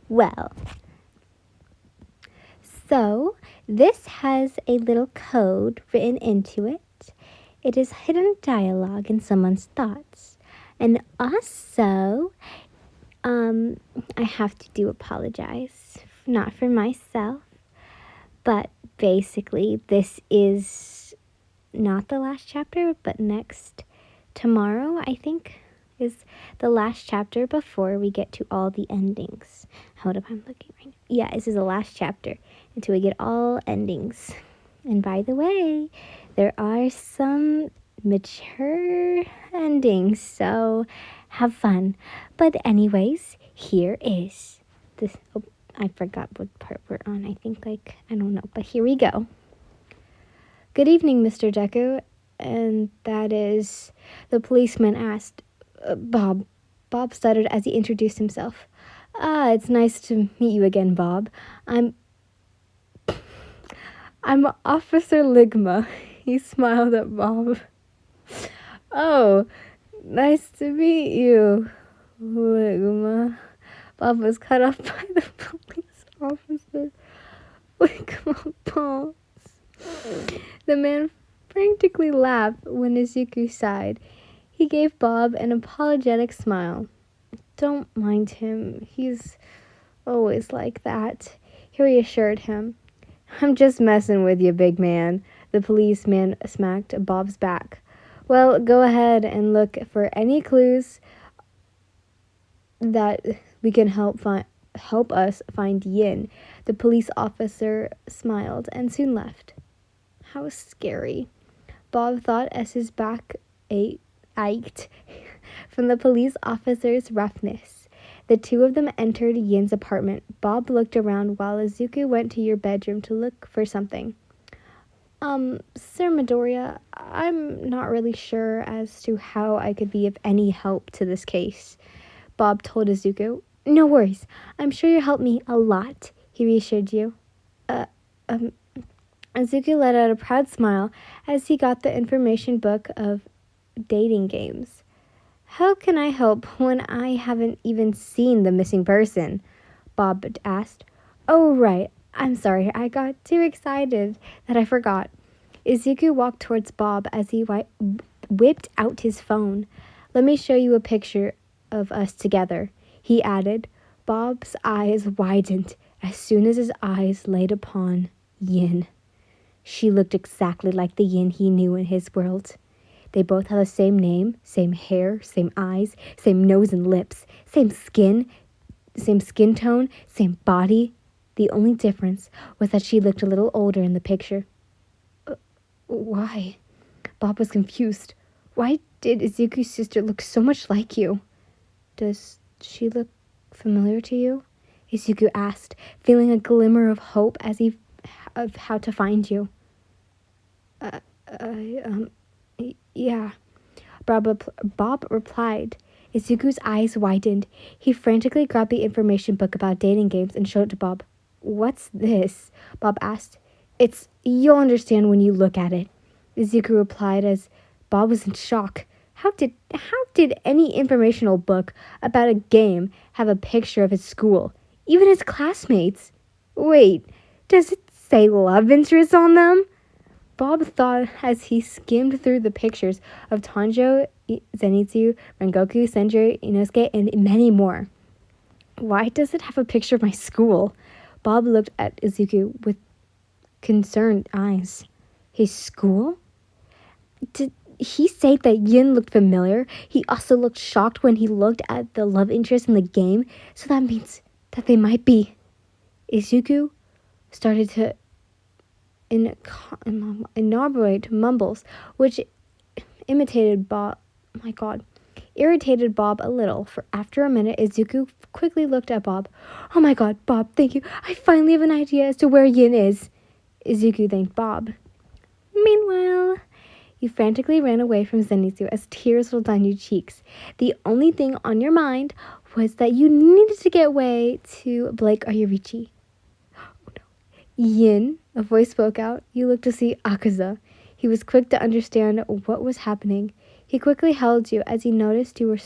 Well, so this has a little code written into it. It is hidden dialogue in someone's thoughts. And also, I have to apologize, not for myself, but basically this is not the last chapter, but tomorrow, I think, is the last chapter before we get to all the endings. Hold up, I'm looking right now. Yeah, this is the last chapter until we get all endings. And by the way, there are some mature endings, so have fun. But anyways, here is this. Oh, I forgot what part we're on. I think I don't know, but here we go. Good evening, Mr. Deku. And that is, the policeman asked. Bob. Bob stuttered as he introduced himself. Ah, it's nice to meet you again, Bob. I'm Officer Ligma. He smiled at Bob. Oh, nice to meet you, Ligma. Bob was cut off by the police officer. Ligma paused. The man frantically laughed when Izuku sighed. He gave Bob an apologetic smile. Don't mind him. He's always like that, he reassured him. I'm just messing with you, big man. The policeman smacked Bob's back. Well, go ahead and look for any clues that we can help us find Yin. The police officer smiled and soon left. How scary, Bob thought as his back ached from the police officer's roughness. The two of them entered Yin's apartment. Bob looked around while Izuku went to your bedroom to look for something. Sir Midoriya, I'm not really sure as to how I could be of any help to this case, Bob told Izuku. No worries. I'm sure you'll help me a lot, he reassured you. Izuku let out a proud smile as he got the information book of dating games. How can I help when I haven't even seen the missing person? Bob asked. Oh, right. I'm sorry. I got too excited that I forgot. Izuku walked towards Bob as he whipped out his phone. Let me show you a picture of us together, he added. Bob's eyes widened as soon as his eyes laid upon Yin. She looked exactly like the Yin he knew in his world. They both had the same name, same hair, same eyes, same nose and lips, same skin tone, same body. The only difference was that she looked a little older in the picture. Why? Bob was confused. Why did Izuku's sister look so much like you? Does she look familiar to you? Izuku asked, feeling a glimmer of hope of how to find you. Yeah. Bob replied. Izuku's eyes widened. He frantically grabbed the information book about dating games and showed it to Bob. What's this? Bob asked. You'll understand when you look at it, Izuku replied as Bob was in shock. How did any informational book about a game have a picture of his school, even his classmates? Wait, does it say love interest on them? Bob thought as he skimmed through the pictures of Tanjiro, Zenitsu, Rengoku, Senju, Inosuke, and many more. Why does it have a picture of my school? Bob looked at Izuku with concerned eyes. His school? Did he say that Yin looked familiar? He also looked shocked when he looked at the love interest in the game, so that means that they might be. Izuku started to inaugurate mumbles, which irritated Bob a little. For after a minute, Izuku quickly looked at Bob. Oh my god, Bob, thank you. I finally have an idea as to where Yin is. Izuku thanked Bob. Meanwhile, you frantically ran away from Zenitsu as tears rolled down your cheeks. The only thing on your mind was that you needed to get away to Blake Oyarichi. Oh no. Yin, a voice spoke out. You looked to see Akaza. He was quick to understand what was happening. He quickly held you as he noticed you were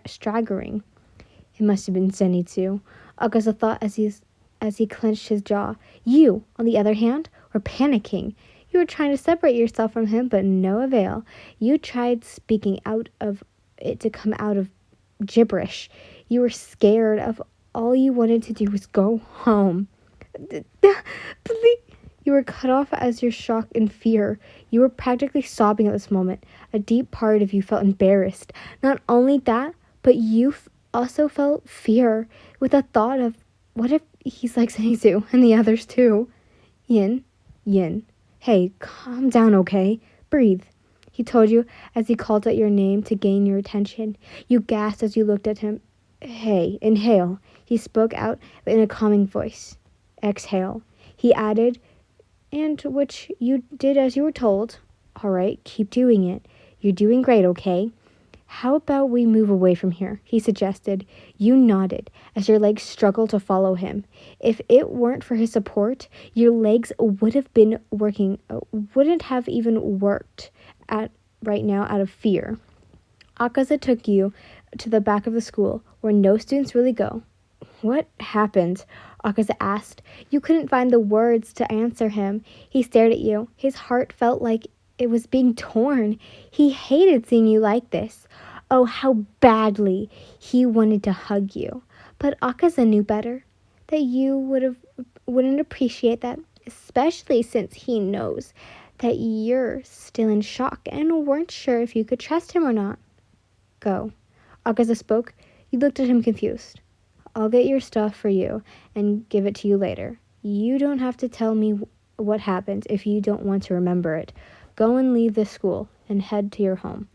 staggering. It must have been Zenitsu, Akaza thought as he clenched his jaw. You, on the other hand, were panicking. You were trying to separate yourself from him, but no avail. You tried speaking out of it to come out of gibberish. You were scared of all you wanted to do was go home. You were cut off as your shock and fear. You were practically sobbing at this moment. A deep part of you felt embarrassed. Not only that, but you also felt fear with the thought of, what if he's like Zenitsu and the others too? Yin, hey, calm down, okay? Breathe. He told you as he called out your name to gain your attention. You gasped as you looked at him. Hey, inhale. He spoke out in a calming voice. Exhale. He added, and which you did as you were told. All right, keep doing it. You're doing great, okay? How about we move away from here? He suggested. You nodded as your legs struggled to follow him. If it weren't for his support, your legs wouldn't have even worked at right now out of fear. Akaza took you to the back of the school where no students really go. What happened? Akaza asked. You couldn't find the words to answer him. He stared at you. His heart felt like it was being torn. He hated seeing you like this. Oh, how badly he wanted to hug you. But Akaza knew better, that you wouldn't appreciate that, especially since he knows that you're still in shock and weren't sure if you could trust him or not. Go. Akaza spoke. You looked at him confused. I'll get your stuff for you and give it to you later. You don't have to tell me what happened if you don't want to remember it. Go and leave this school and head to your home.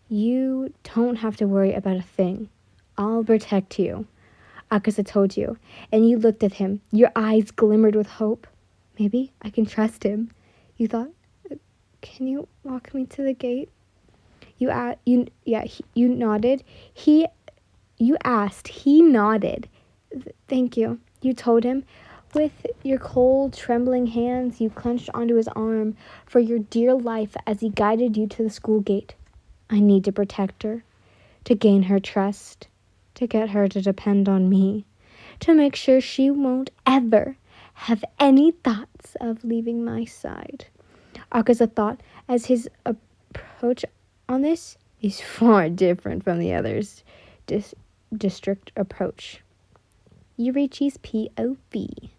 You don't have to worry about a thing. I'll protect you. Akaza told you, and you looked at him. Your eyes glimmered with hope. Maybe I can trust him, you thought. Can you walk me to the gate? You nodded. You asked. He nodded. Thank you. You told him. With your cold, trembling hands, you clenched onto his arm for your dear life as he guided you to the school gate. I need to protect her, to gain her trust, to get her to depend on me, to make sure she won't ever have any thoughts of leaving my side. Akaza thought as his approach on this is far different from the others' district approach. Yurichi's POV.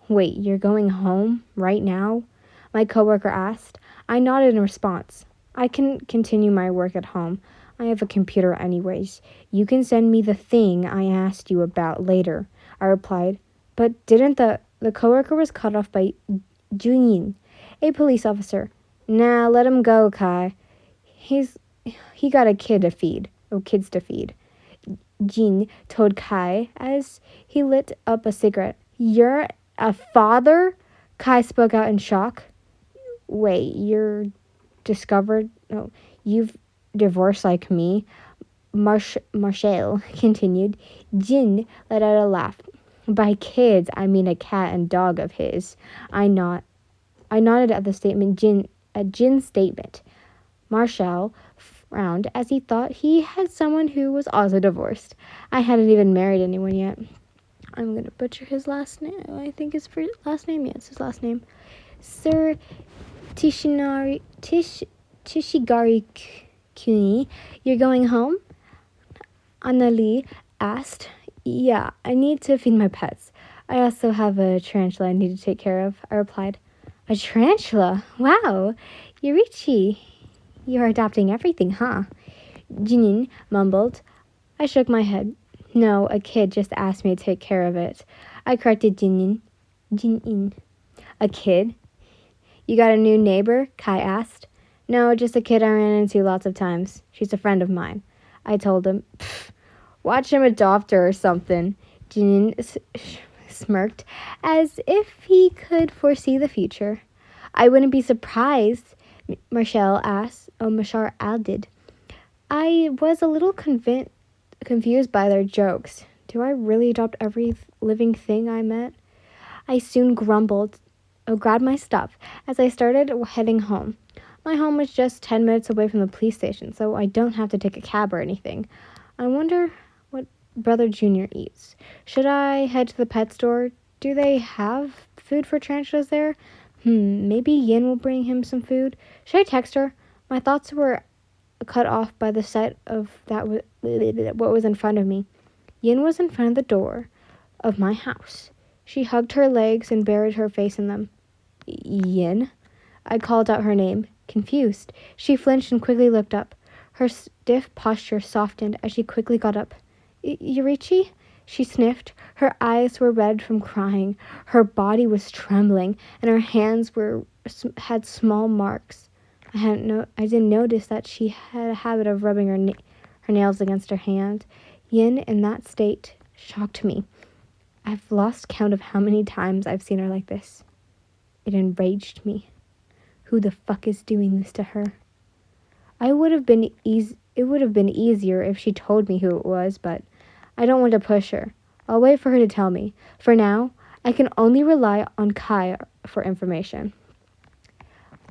Wait, you're going home right now? My coworker asked. I nodded in response. I can continue my work at home. I have a computer anyways. You can send me the thing I asked you about later, I replied. But didn't the coworker was cut off by Junyin, a police officer. Nah, let him go, Kai. He got kids to feed. Jin told Kai as he lit up a cigarette. You're a father? Kai spoke out in shock. Wait, you've divorced like me? Marshall continued. Jin let out a laugh. By kids, I mean a cat and dog of his. I nodded at the statement, Jin's statement. Marshall frowned as he thought he had someone who was also divorced. I hadn't even married anyone yet. I'm going to butcher his last name. I think his last name. Yes, his last name. Sir Tishigari Kuni, you're going home? Anali asked. Yeah, I need to feed my pets. I also have a tarantula I need to take care of, I replied. A tarantula? Wow. Yurichi, you're adopting everything, huh? Jinin mumbled. I shook my head. No, a kid just asked me to take care of it. I corrected Jinin. A kid? You got a new neighbor? Kai asked. No, just a kid I ran into lots of times. She's a friend of mine. I told him. Watch him adopt her or something. Jinin smirked as if he could foresee the future. I wouldn't be surprised, Marshall added. I was a little confused by their jokes. Do I really adopt every living thing I met? I soon grabbed my stuff as I started heading home. My home was just 10 minutes away from the police station, so I don't have to take a cab or anything. I wonder what brother Junior eats. Should I head to the pet store? Do they have food for tarantulas there? Maybe Yin will bring him some food. Should I text her? My thoughts were cut off by the sight of what was in front of me. Yin was in front of the door of my house. She hugged her legs and buried her face in them. Yin? I called out her name, confused. She flinched and quickly looked up. Her stiff posture softened as she quickly got up. Yurichi? She sniffed. Her eyes were red from crying. Her body was trembling, and her hands had small marks. I didn't notice that she had a habit of rubbing her nails against her hand. Yin, in that state, shocked me. I've lost count of how many times I've seen her like this. It enraged me. Who the fuck is doing this to her? It would have been easier if she told me who it was, but I don't want to push her. I'll wait for her to tell me. For now, I can only rely on Kai for information.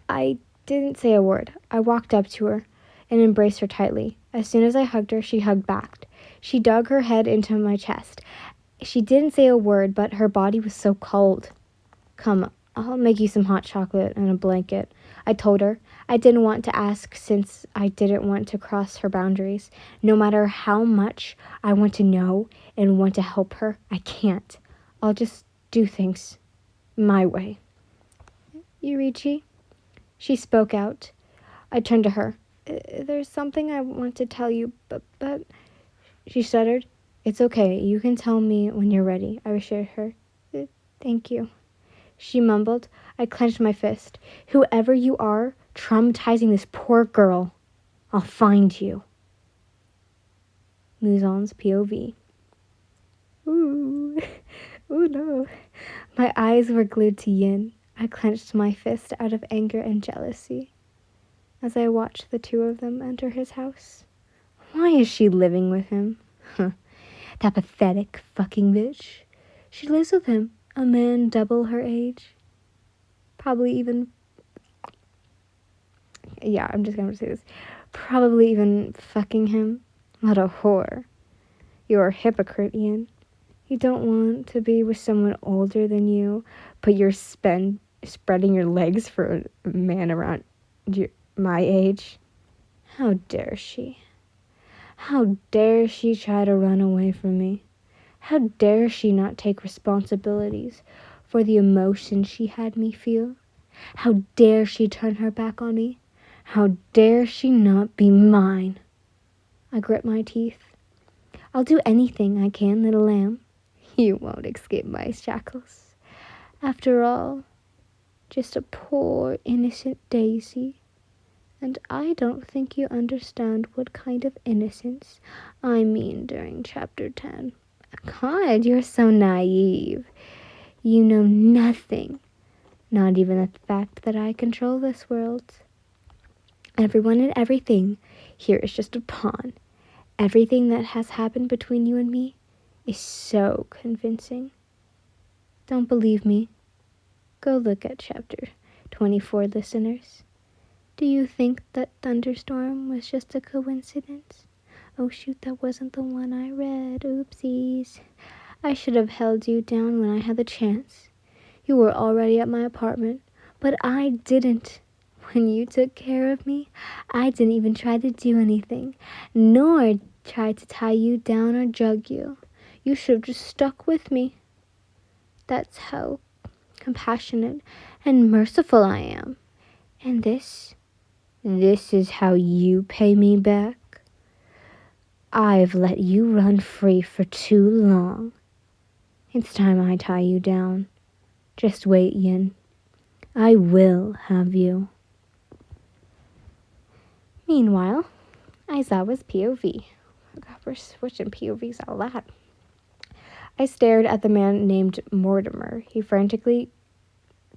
I didn't say a word. I walked up to her and embraced her tightly. As soon as I hugged her, she hugged back. She dug her head into my chest. She didn't say a word, but her body was so cold. Come, I'll make you some hot chocolate and a blanket, I told her. I didn't want to ask since I didn't want to cross her boundaries. No matter how much I want to know and want to help her, I can't. I'll just do things my way. Yurichi? She spoke out. I turned to her. There's something I want to tell you, but... She stuttered. It's okay. You can tell me when you're ready, I assured her. Thank you. She mumbled. I clenched my fist. Whoever you are, traumatizing this poor girl. I'll find you. Muzan's POV. Ooh. Ooh, no. My eyes were glued to Yin. I clenched my fist out of anger and jealousy as I watched the two of them enter his house. Why is she living with him? That pathetic fucking bitch. She lives with him, a man double her age. Probably even... Yeah, I'm just gonna say this. Probably even fucking him. What a whore. You're a hypocrite, Ian. You don't want to be with someone older than you, but you're spreading your legs for a man around my age. How dare she? How dare she try to run away from me? How dare she not take responsibilities for the emotions she had me feel? How dare she turn her back on me? How dare she not be mine? I grit my teeth. I'll do anything I can, little lamb. You won't escape my shackles. After all, just a poor, innocent daisy. And I don't think you understand what kind of innocence I mean during chapter 10. God, you're so naive. You know nothing. Not even the fact that I control this world. Everyone and everything here is just a pawn. Everything that has happened between you and me is so convincing. Don't believe me? Go look at chapter 24, listeners. Do you think that thunderstorm was just a coincidence? Oh shoot, that wasn't the one I read. Oopsies. I should have held you down when I had the chance. You were already at my apartment, but I didn't. When you took care of me, I didn't even try to do anything, nor try to tie you down or drug you. You should have just stuck with me. That's how compassionate and merciful I am. And this is how you pay me back. I've let you run free for too long. It's time I tie you down. Just wait, Yin. I will have you. Meanwhile, Aizawa's POV. God, we're switching POVs a lot. I stared at the man named Mortimer. He frantically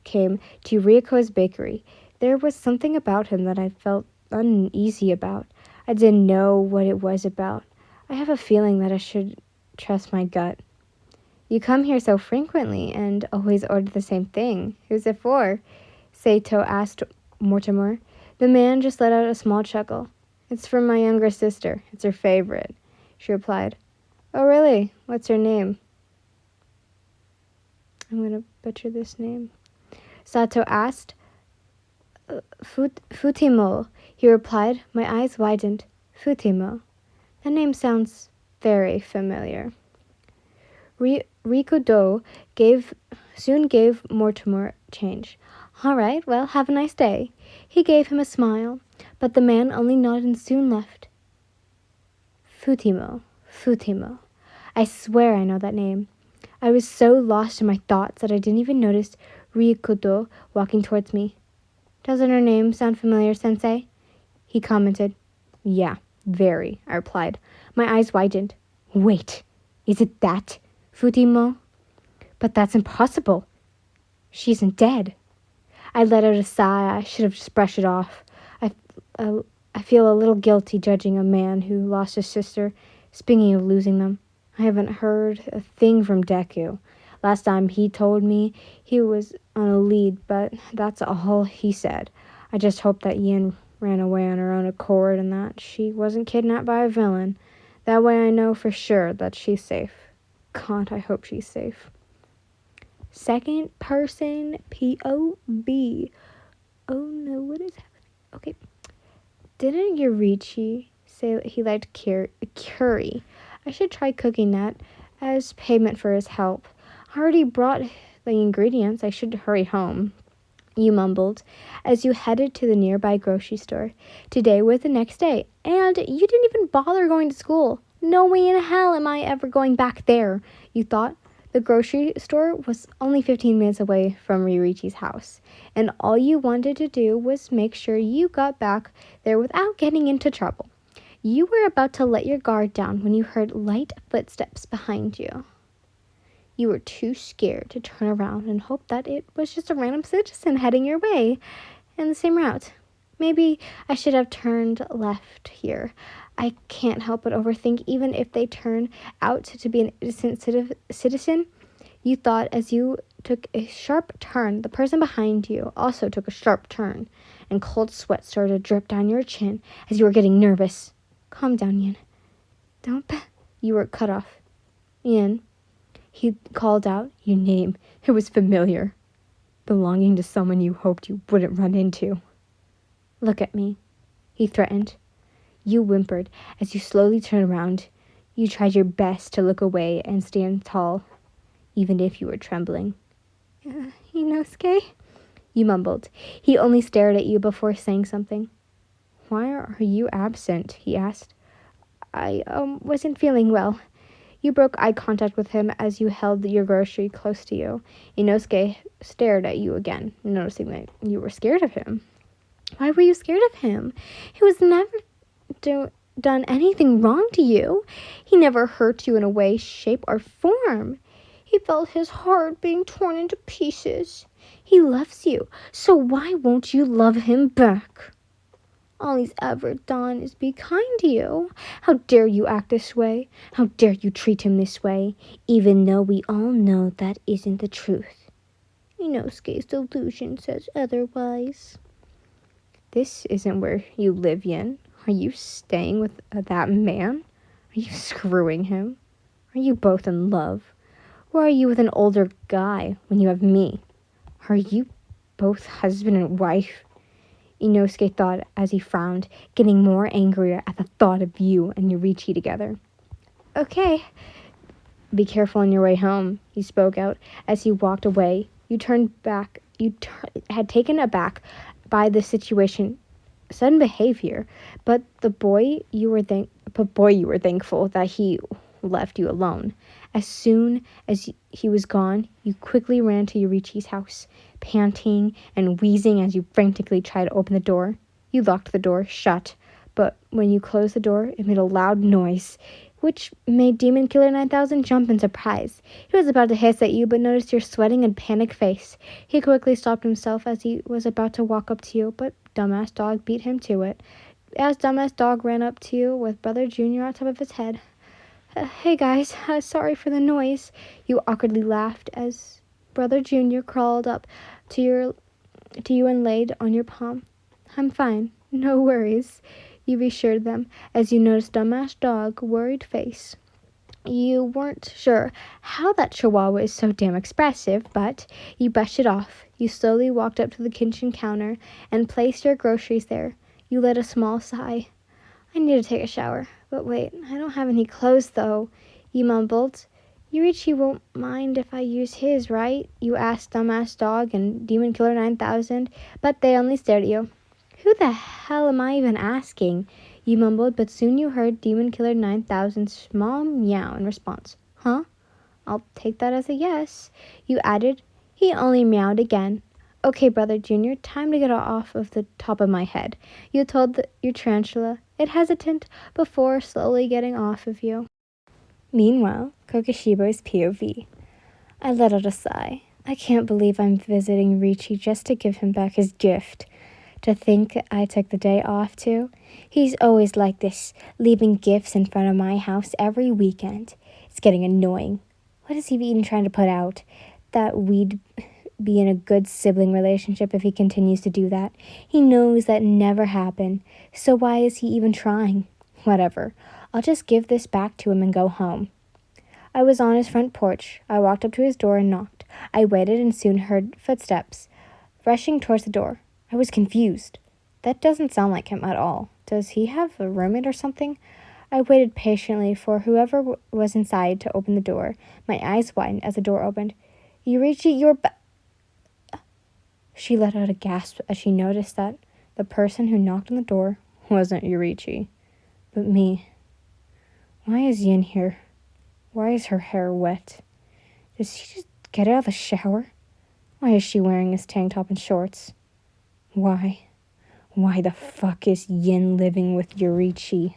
came to Ryoko's bakery. There was something about him that I felt uneasy about. I didn't know what it was about. I have a feeling that I should trust my gut. You come here so frequently and always order the same thing. Who's it for? Saito asked Mortimer. The man just let out a small chuckle. It's for my younger sister. It's her favorite, she replied. Oh, really? What's her name? I'm going to butcher this name. Sato asked. Futimo, he replied. My eyes widened. Futimo. That name sounds very familiar. Rikudo soon gave Mortimer change. All right, well, have a nice day. He gave him a smile, but the man only nodded and soon left. Futimo. I swear I know that name. I was so lost in my thoughts that I didn't even notice Rikudo walking towards me. Doesn't her name sound familiar, Sensei? He commented. Yeah, very, I replied. My eyes widened. Wait, is it that? Futimo? But that's impossible. She isn't dead. I let out a sigh. I should have just brushed it off. I feel a little guilty judging a man who lost his sister. Speaking of losing them, I haven't heard a thing from Deku. Last time he told me he was on a lead, but that's all he said. I just hope that Yin ran away on her own accord and that she wasn't kidnapped by a villain. That way I know for sure that she's safe. God, I hope she's safe. Second person POV. Oh no, what is happening? Okay. Didn't Yurichi say that he liked curry? I should try cooking that as payment for his help. I already brought the ingredients. I should hurry home. You mumbled as you headed to the nearby grocery store. Today was the next day, and you didn't even bother going to school. No way in hell am I ever going back there, you thought. The grocery store was only 15 minutes away from Ryuichi's house, and all you wanted to do was make sure you got back there without getting into trouble. You were about to let your guard down when you heard light footsteps behind you. You were too scared to turn around and hope that it was just a random citizen heading your way in the same route. Maybe I should have turned left here. I can't help but overthink even if they turn out to be an innocent citizen. You thought as you took a sharp turn, the person behind you also took a sharp turn, and cold sweat started to drip down your chin as you were getting nervous. Calm down, Yin. You were cut off. Yin. He called out your name. It was familiar, belonging to someone you hoped you wouldn't run into. Look at me, he threatened. You whimpered as you slowly turned around. You tried your best to look away and stand tall, even if you were trembling. Inosuke? You mumbled. He only stared at you before saying something. Why are you absent? He asked. I wasn't feeling well. You broke eye contact with him as you held your grocery close to you. Inosuke stared at you again, noticing that you were scared of him. Why were you scared of him? He was never done anything wrong to you. He never hurt you in a way, shape, or form. He felt his heart being torn into pieces. He loves you, so why won't you love him back? All he's ever done is be kind to you. How dare you act this way? How dare you treat him this way, even though we all know that isn't the truth? Inosuke's delusion says otherwise. This isn't where you live, Yin. Are you staying with that man? Are you screwing him? Are you both in love? Or are you with an older guy when you have me? Are you both husband and wife? Inosuke thought as he frowned, getting more angrier at the thought of you and Yurichi together. Okay. Be careful on your way home, he spoke out as he walked away. You turned back. Had taken aback by the situation, sudden behavior, but boy, you were thankful that he left you alone. As soon as he was gone, you quickly ran to Yurichi's house, panting and wheezing as you frantically tried to open the door. You locked the door shut, but when you closed the door, it made a loud noise, which made Demon Killer 9000 jump in surprise. He was about to hiss at you, but noticed your sweating and panicked face. He quickly stopped himself as he was about to walk up to you, but Dumbass Dog beat him to it. As Dumbass Dog ran up to you with Brother Junior on top of his head. Hey guys, sorry for the noise. You awkwardly laughed as Brother Junior crawled up to you and laid on your palm. I'm fine, no worries, you reassured them as you noticed Dumbass Dog's worried face. You weren't sure how that chihuahua is so damn expressive, but you brushed it off. You slowly walked up to the kitchen counter and placed your groceries there. You let a small sigh. I need to take a shower. But wait, I don't have any clothes, though, you mumbled. Yurichi won't mind if I use his, right? You asked Dumbass Dog and Demon Killer 9000, but they only stared at you. Who the hell am I even asking? You mumbled, but soon you heard Demon Killer 9000's small meow in response. Huh? I'll take that as a yes. You added. He only meowed again. Okay, Brother Junior, time to get off of the top of my head. You told your tarantula. It hesitated before slowly getting off of you. Meanwhile, Kokoshibo's POV. I let out a sigh. I can't believe I'm visiting Ricci just to give him back his gift. To think I took the day off too. He's always like this, leaving gifts in front of my house every weekend. It's getting annoying. What is he even trying to put out? That we'd be in a good sibling relationship if he continues to do that. He knows that never happened, so why is he even trying? Whatever. I'll just give this back to him and go home. I was on his front porch. I walked up to his door and knocked. I waited and soon heard footsteps rushing towards the door. I was confused. That doesn't sound like him at all. Does he have a roommate or something? I waited patiently for whoever was inside to open the door. My eyes widened as the door opened. Yurichi, you're She let out a gasp as she noticed that the person who knocked on the door wasn't Yurichi, but me. Why is Yin here? Why is her hair wet? Did she just get out of the shower? Why is she wearing his tank top and shorts? Why? Why the fuck is Yin living with Yurichi?